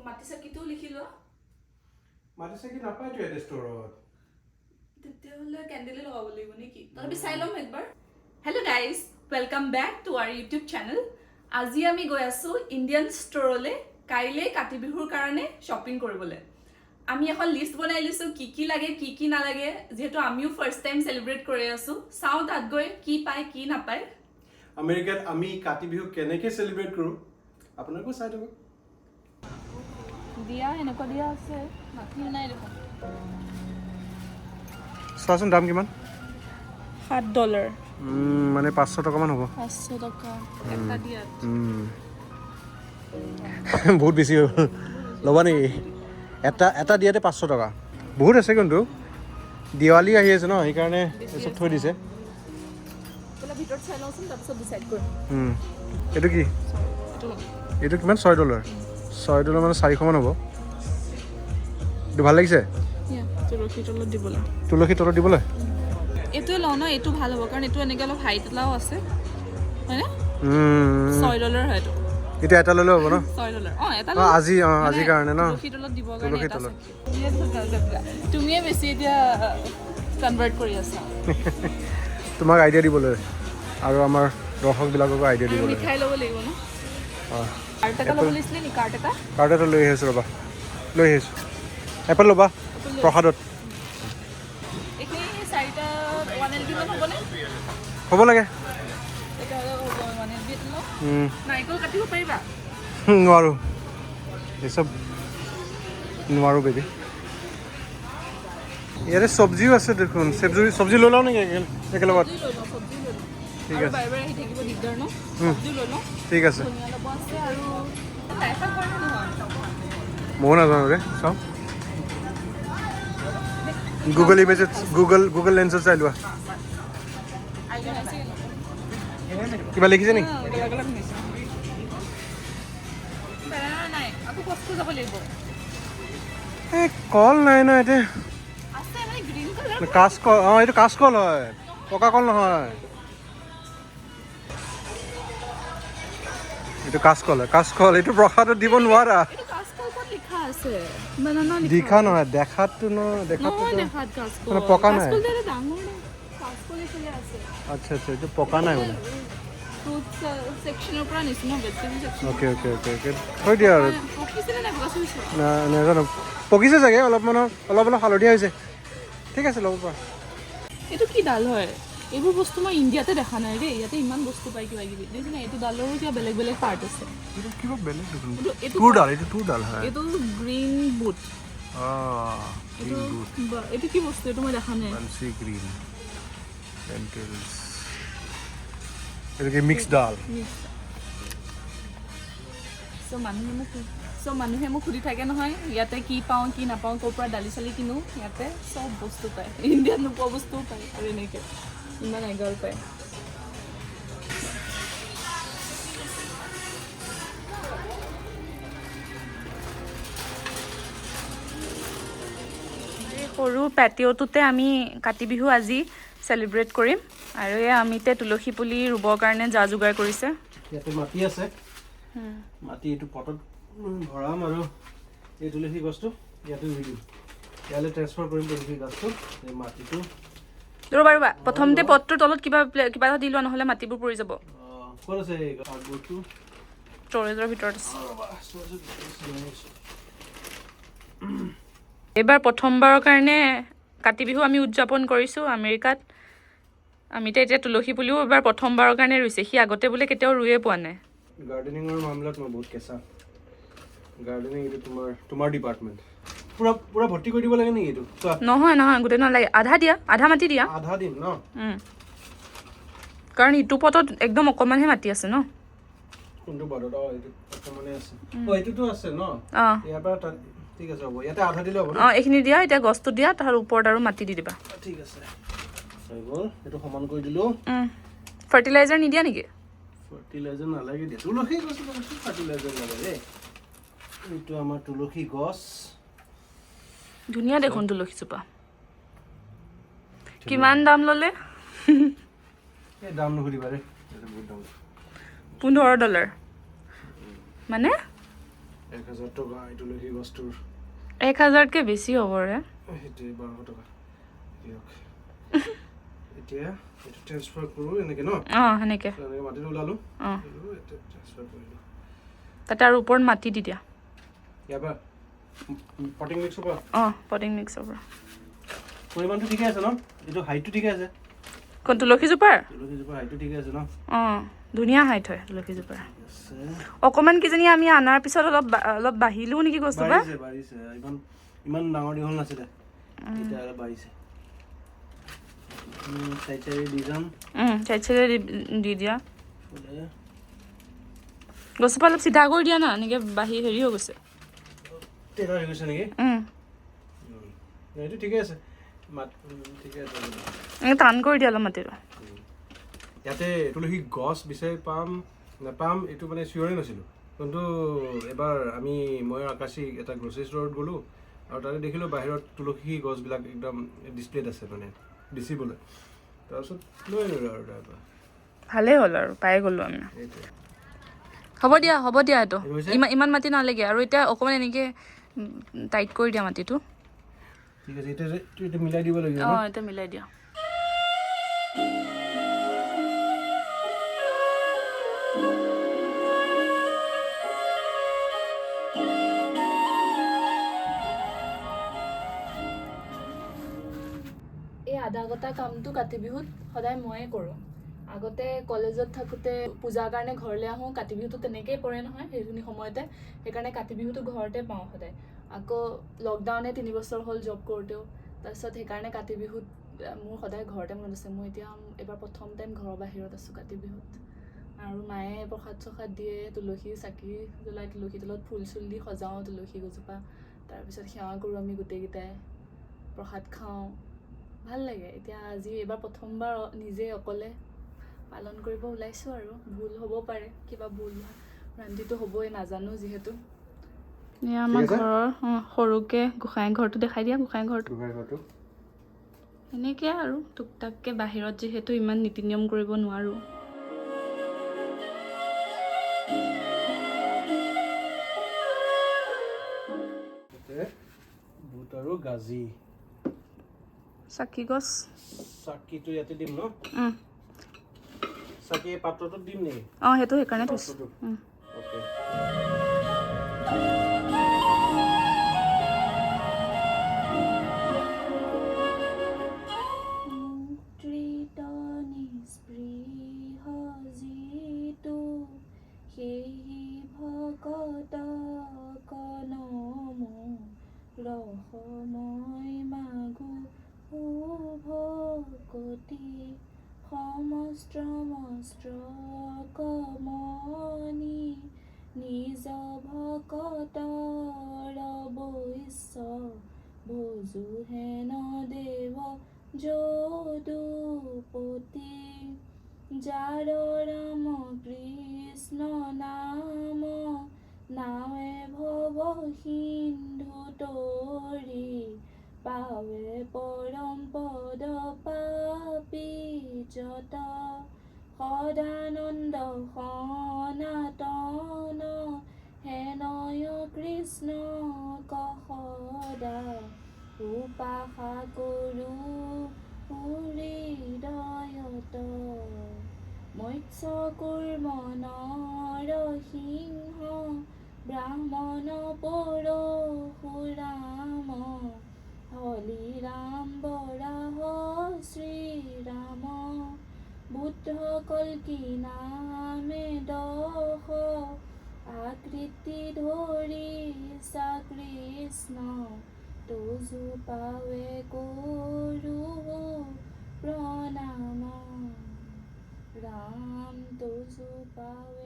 মাটি চাকিটো লিখি লোৱা মাটি চাকি নাপায়তো ইয়াতে ষ্টৰত তেতিয়াহ'লে কেণ্ডেলে লগাব লাগিব নেকি তথাপি চাই ল'ম একবাৰ hello' guys welcome back to our YouTube channel আজি আমি গৈ আছোঁ ইণ্ডিয়ান ষ্ট'ৰলৈ কাইলৈ কাতি বিহুৰ কাৰণে শ্বপিং কৰিবলৈ আমি এখন লিষ্ট বনাই লৈছোঁ কি লাগে কি নালাগে যিহেতু আমিও ফাৰ্ষ্ট টাইম চেলিব্ৰেট কৰি আছোঁ চাওঁ তাত গৈ কি পায় কি নাপায় আমেৰিকাত আমি কাতি বিহু কেনেকৈ চেলিব্ৰেট কৰোঁ আপোনালোকো চাই থাকক দিয়া এনেকুৱা দিয়া আছে মাটি নাই দেখোন চোৱাচোন দাম কিমান $7 মানে 500 টকামান হ'ব 500 টকা এটা দিয়াত বহুত বেছি হ'ল ল'বা নেকি এটা দিয়াতে 500 টকা বহুত আছে কিন্তু দিৱালী আহি আছে ন সেইকাৰণে এসব থৈ দিছে ভিতৰত চাই লওঁচোন তাৰপিছত ডিচাইড কৰিম এইটো কি এইটো কিমান $6 $6 মানে 400 মান হ'ব এইটো ভাল লাগিছে তুলসী তলত দিবলৈ এইটোৱে লওঁ ন এইটো ভাল হ'ব কাৰণ এইটো এনেকৈ অলপ হাইট এটাও আছে হয়নে $6 হয় এইটো এতিয়া এটা ল'লে হ'ব ন $6 এটা আজিৰ কাৰণে ন তুলসী তলত দিবৰ কাৰণে এটা তুমিয়ে বেছি এতিয়া কনভাৰ্ট কৰি আছা তোমাক আইডিয়া দিবলৈ আৰু আমাৰ দৰ্শকবিলাককো আইডিয়া দিবলৈ মিঠাই ল'ব লাগিব ন কাৰ্ড এটা ল'ব লাগিছিলে নি কাৰ্ড এটা লৈ আহিছোঁ ৰ'বা লৈ আহিছোঁ এপল ল'বা প্ৰসাদত এইখিনি চাৰিটা 1LB মান হ'বনে হ'ব লাগে নাৰিকল কাটিব পাৰিবা নোৱাৰোঁ এইচব নোৱাৰোঁ বেবি ইয়াতে চব্জিও আছে দেখোন চব্জি লৈ লওঁ নেকি একেলগত ঠিক আছে ঠিক আছে ময়ো নাজানো ৰে চাওঁ গুগল ইমেজত গুগল লেন্সত চাই লোৱা কিবা লিখিছে নেকি এই কল নাই ন এতিয়া কাঁচকল এইটো কাঁচকল হয় পকা কল নহয় এইটো কাঁচকল হয় কাঁচকল এইটো প্ৰসাদত দিব নোৱাৰা লিখা নহয় দেখাততো মানে পকা নাই আচ্ছা এইটো পকা নাই মানে অ'কে থৈ দিয়া আৰু নাজানো পকিছে চাগে অলপ হালধীয়া হৈছে ঠিক আছে ল'ব পৰা এইটো কি ডাল হয় এইবোৰ বস্তু মই ইণ্ডিয়াতে দেখা নাই দেই ইয়াতে ইমান বস্তু পাই কিবা কিবি দেখিছেনে এইটো ডালৰো কিবা বেলেগ পাৰ্ট আছে কিবা বেলেগ তোৰ ডাল হয় এইটো গ্ৰীণ বুট এইটো কি বস্তু এইটো মই দেখা নাই গ্ৰীণ এইটো কি মিক্স ডাল মানুহে মোক সুধি থাকে নহয় ইয়াতে কি পাওঁ কি নাপাওঁ ক'ৰ পৰা দালি চালি কিনো ইয়াতে চব বস্তু পায় ইণ্ডিয়াত নোপোৱা বস্তুও পায় আৰু এনেকৈ ইমান এগাল পায় সৰু পেটিঅ'টোতে আমি কাতি বিহু আজি চেলিব্ৰেট কৰিম আৰু এই আমিতে তুলসী পুলি ৰুবৰ কাৰণে যা যোগাৰ কৰিছে ইয়াতে মাটি আছে মাটি এইটো পটত ভৰাম আৰু এই তুলসী গছটো ইয়াতে ৰুই দিম ইয়ালৈ ট্ৰেন্সফাৰ কৰিম তুলসী গছটো এই মাটিটো ৰ'বা প্ৰথমতে পটটোৰ তলত কিবা এটা দি লোৱা নহ'লে মাটিবোৰ পৰি যাব ক'ত আছে এই কাৰ্ডবৰ্ডটো ষ্ট'ৰেজৰ ভিতৰত আছে এইবাৰ প্ৰথমবাৰৰ কাৰণে কাতি বিহু আমি উদযাপন কৰিছোঁ আমেৰিকাত আমিতো এতিয়া তুলসী পুলিও এবাৰ প্ৰথমবাৰৰ কাৰণে ৰুইছে সি আগতে বোলে কেতিয়াও ৰুয়ে পোৱা নাই গাৰ্ডেনিঙৰ মামলাত মই বহুত কেঁচা গাৰ্ডেনিং এইটো তোমাৰ ডিপাৰ্টমেণ্ট পুৰা ভৰ্তি কৰি দিব লাগে নেকি এইটো নহয় গোটেই নালাগে আধা মাটি দিয়া আধা দিম ন কাৰণ ইটো পটত একদম অকণমানহে মাটি আছে ন কোনটো পটত এইটো অকণমানে আছে এইটোতো আছে ন ইয়াৰ পৰা ঠিক আছে হ'ব ইয়াতে আধা দিলে হ'ব এইখিনি দিয়া এতিয়া গছটো দিয়া তাৰ ওপৰত আৰু মাটি দি দিবা ঠিক আছে হৈ গ'ল এইটো সমান কৰি দিলোঁ ফাৰ্টিলাইজাৰ নিদিয়া নেকি ফাৰ্টিলাইজাৰ নালাগে দিয়া তুলসী গছ ফাৰ্টিলাইজাৰ নালাগে এইটো আমাৰ তুলসী গছ ধুনীয়া দেখোন তুলসীজোপা কিমান দাম ল'লে এই দাম নুসুধিবা ৰে বহুত দাম $15 মানে 1000 টকা এই তুলসী গছটোৰ 1000কে বেছি হ'ব ৰে সেইটোৱে 1200 টকা দিয়ক এতিয়া এইটো ট্ৰান্সফাৰ কৰোঁ এনেকৈ ন সেনেকৈ এনেকৈ মাটিটো ওলালোঁ এইটো ট্ৰান্সফাৰ কৰিলোঁ তাতে আৰু ওপৰত মাটি দি দিয়া ইয়াৰ পৰা পটিং মিক্স হ'ব পটিং মিক্স হ'ব পৰিমাণটো ঠিকে আছে ন এইটো হাইটটো ঠিকে আছে কোন তুলসীজোপাৰ হাইটটো ঠিকে আছে ন ধুনীয়া হাইট হয় তুলসীজোপাৰ অকণমান কিজানি আমি অনাৰ পিছত অলপ বাঢ়িলেও নেকি গছজোপা বাঢ়িছে ইমান ডাঙৰ দীঘল নাছিলে এতিয়া অলপ বাঢ়িছে চাইড দি দিয়া গছজোপা অলপ চিধা কৰি দিয়া না এনেকৈ বাঢ়ি হেৰি হৈ গৈছে টেইলাৰ হৈ গৈছে নেকি এইটো ঠিকে আছে ঠিকে আছে টান কৰি দিয়া অলপ মাটিটো ইয়াতে তুলসী গছ বিচাৰি নাপাম এইটো মানে চিয়ৰে নাছিলোঁ কিন্তু এবাৰ মই আকাশী এটা গ্ৰচাৰী ষ্টৰত গ'লোঁ আৰু তাতে দেখিলোঁ বাহিৰত তুলসী গছবিলাক একদম ডিছপ্লেত আছে মানে বেচিবলৈ তাৰপিছত লৈ আনিলোঁ আৰু তাৰপৰা ভালেই হ'ল আৰু পাই গ'লোঁ আমি হ'ব দিয়া এইটো ইমান মাটি নালাগে আৰু এতিয়া অকণমান এনেকৈ টাইট কৰি দিয়া মাটিটো ঠিক আছে এতিয়া মিলাই দিব লাগিব এতিয়া মিলাই দিয়া এই আধা ঘণ্টা কামটো কাতি বিহুত সদায় ময়ে কৰোঁ আগতে কলেজত থাকোঁতে পূজাৰ কাৰণে ঘৰলৈ আহোঁ কাতি বিহুটো তেনেকেই পৰে নহয় সেইখিনি সময়তে সেইকাৰণে কাতি বিহুটো ঘৰতে পাওঁ সদায় আকৌ লকডাউনে 3 বছৰ হ'ল জব কৰোঁতেও তাৰপিছত সেইকাৰণে কাতি বিহুত মোৰ সদায় ঘৰতে মনত আছে মই এতিয়া এবাৰ প্ৰথম টাইম ঘৰৰ বাহিৰত আছোঁ কাতি বিহুত আৰু মায়ে প্ৰসাদ দিয়ে তুলসী চাকি জ্বলাই তুলসী তলত ফুল চুল দি সজাওঁ তুলসী গছজোপা তাৰপিছত সেৱা কৰোঁ আমি গোটেইকেইটাই প্ৰসাদ খাওঁ ভাল লাগে এতিয়া আজি এইবাৰ প্ৰথমবাৰ নিজে অকলে পালন কৰিব ওলাইছোঁ আৰু ভুল হ'ব পাৰে কিবা ভুল ৰান্ধিটো হ'বই নাজানো যিহেতু আমাৰ ঘৰৰ সৰুকৈ গোসাঁই ঘৰটো দেখাই দিয়া গোসাঁই ঘৰটো এনেকৈ আৰু টুকটাককৈ বাহিৰত যিহেতু ইমান নীতি নিয়ম কৰিব নোৱাৰোঁ বুট আৰু গাজি চাকি গছ চাকিটো ইয়াতে দিম ন চাকি পাত্ৰটোত দিম নেকি সেইটো সেইকাৰণে থৈছোঁ অ'কে ৰসময় মাগো ভকতি সমস্ত্ৰ কমনি নিজ ভকতৰ বৈশ্য ভজু হেন দেৱ যদুপতি যাৰ ৰাম কৃষ্ণ নাম নাৱে ভৱ সিন্ধু তৰি পাৱে পৰম পদ পাপী যত সদানন্দ সনাতন হেনয় কৃষ্ণ সদা উপাসা কৰোঁ হৃদয়ত মৎস্য কুৰ্ম নৰসিংহ ব্ৰাহ্মণ পৰশুৰাম হলিৰাম বৰাহ শ্ৰীৰাম বুদ্ধ কল্কি নামে দশ আকৃতি ধৰি কৃষ্ণ তুজু পাৱে কৰোঁ প্ৰণাম ৰাম তুজু পাৱে